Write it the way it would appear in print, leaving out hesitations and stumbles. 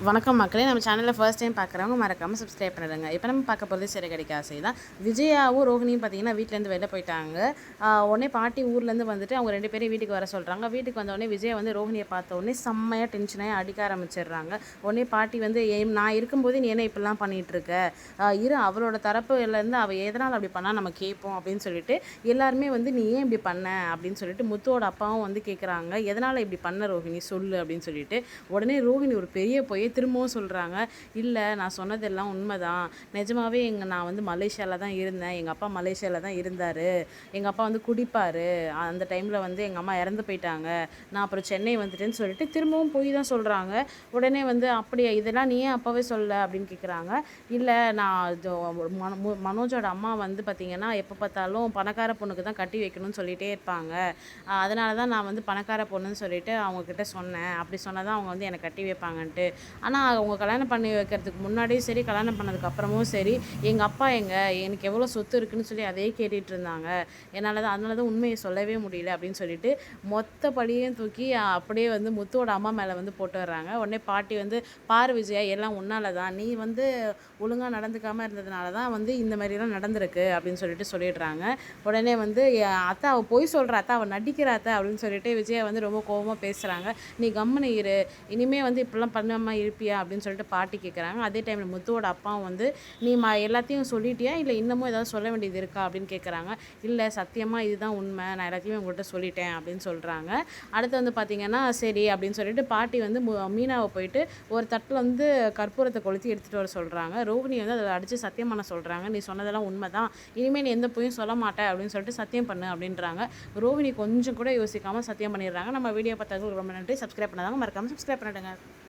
வணக்கம் மக்களே, நம்ம சேனலில் ஃபர்ஸ்ட் டைம் பார்க்குறவங்க மறக்காமல் சப்ஸ்கிரைப் பண்ணிடுங்க. இப்போ நம்ம பார்க்க போகிறது சிறகடிக்க ஆசை தான். விஜயாவும் ரோஹிணியும் பார்த்தீங்கன்னா வீட்டிலேருந்து வெளில போயிட்டாங்க. உடனே பாட்டி ஊர்லேருந்து வந்துட்டு அவங்க 2 பேரையும் வீட்டுக்கு வர சொல்கிறாங்க. வீட்டுக்கு வந்தோடனே விஜயா வந்து ரோஹிணியை பார்த்த உடனே செம்மையாக டென்ஷனாகி அடிக்க ஆரம்பிச்சிடுறாங்க. உடனே பாட்டி வந்து நான் இருக்கும்போதே நீ என்ன இப்படிலாம் பண்ணிகிட்ருக்க, இரு அவளோட தரப்புலேருந்து அவள் எதனால் அப்படி பண்ணால் நம்ம கேட்போம் அப்படின்னு சொல்லிட்டு எல்லாருமே வந்து நீ ஏன் இப்படி பண்ண அப்படின்னு சொல்லிட்டு முத்துவோட அப்பாவும் வந்து கேட்குறாங்க. எதனால் இப்படி பண்ண ரோஹிணி சொல்லு அப்படின்னு சொல்லிட்டு. உடனே ரோஹிணி ஒரு பெரிய பொய்யை திரும்பவும் சொல்கிறாங்க. இல்லை, நான் சொன்னதெல்லாம் உண்மைதான். நிஜமாவே நான் வந்து மலேசியாவில் தான் இருந்தேன். எங்கள் அப்பா மலேசியாவில் தான் இருந்தார். எங்கள் அப்பா வந்து குடிப்பார். அந்த டைமில் வந்து எங்கள் அம்மா இறந்து போயிட்டாங்க. நான் அப்புறம் சென்னை வந்துட்டேன்னு சொல்லிட்டு திரும்பவும் போய் தான் சொல்கிறாங்க. உடனே வந்து அப்படியே இதெல்லாம் நீ ஏன் அப்போவே சொல்ல அப்படின்னு கேட்குறாங்க. இல்லை, நான் இது மனோஜோட அம்மா வந்து பார்த்திங்கன்னா எப்போ பார்த்தாலும் பணக்கார பொண்ணுக்கு தான் கட்டி வைக்கணும்னு சொல்லிகிட்டே இருப்பாங்க. அதனால தான் நான் வந்து பணக்கார பொண்ணுன்னு சொல்லிட்டு அவங்கக்கிட்ட சொன்னேன். அப்படி சொன்னால் தான் அவங்க வந்து என்னை கட்டி வைப்பாங்கன்ட்டு. ஆனால் அவங்க கல்யாணம் பண்ணி வைக்கிறதுக்கு முன்னாடியும் சரி, கல்யாணம் பண்ணதுக்கு அப்புறமும் சரி, எங்கள் அப்பா எனக்கு எவ்வளோ சொத்து இருக்குதுன்னு சொல்லி அதே கேட்டுட்டு இருந்தாங்க. அதனால தான் உண்மையை சொல்லவே முடியல அப்படின்னு சொல்லிட்டு மொத்த படியையும் தூக்கி அப்படியே வந்து முத்துவோட அம்மா மேலே வந்து போட்டு வர்றாங்க. உடனே பாட்டி வந்து பாரு விஜயா, எல்லாம் உன்னால தான், நீ வந்து ஒழுங்காக நடந்துக்காமல் இருந்ததுனால தான் வந்து இந்த மாதிரிலாம் நடந்திருக்கு அப்படின்னு சொல்லிட்டு சொல்லிடுறாங்க. உடனே வந்து அத்தை அவள் பொய் சொல்கிற அத்தை, அவள் நடிக்கிற அத்தை அப்படின்னு சொல்லிட்டு விஜயா வந்து ரொம்ப கோபமாக பேசுகிறாங்க. நீ கம்முன்னு இரு, இனிமேல் வந்து இப்படிலாம் பண்ணாமல் இருப்பியா அப்படின்னு சொல்லிட்டு பாட்டி கேட்குறாங்க. அதே டைமில் முத்துவோட அப்பாவும் வந்து நீ எல்லாத்தையும் சொல்லிட்டியா, இல்லை இன்னமும் ஏதாவது சொல்ல வேண்டியது இருக்கா அப்படின்னு கேட்குறாங்க. இல்லை, சத்தியமாக இதுதான் உண்மை, நான் எல்லாத்தையும் உங்கள்கிட்ட சொல்லிட்டேன் அப்படின்னு சொல்கிறாங்க. அடுத்து வந்து பார்த்திங்கன்னா சரி அப்படின்னு சொல்லிட்டு பாட்டி வந்து மீனாவை போயிட்டு ஒரு தட்டில் வந்து கற்பூரத்தை கொளுத்தி எடுத்துகிட்டு வர சொல்கிறாங்க. ரோகிணி வந்து அதை அடித்து சத்தியம் பண்ண சொல்கிறாங்க. நீ சொன்னதெல்லாம் உண்மை தான், இனிமேல் நீ எந்த பொய்யும் சொல்ல மாட்டேன் அப்படின்னு சொல்லிட்டு சத்தியம் பண்ணு அப்படின்றாங்க. ரோகிணி கொஞ்சம் கூட யோசிக்காமல் சத்தியம் பண்ணிடுறாங்க. நம்ம வீடியோ பார்த்ததுக்கு ரொம்ப நன்றி. சப்ஸ்கிரைப் பண்ணாதாங்க, மறக்காமல் சப்ஸ்கிரைப் பண்ணிடுங்க.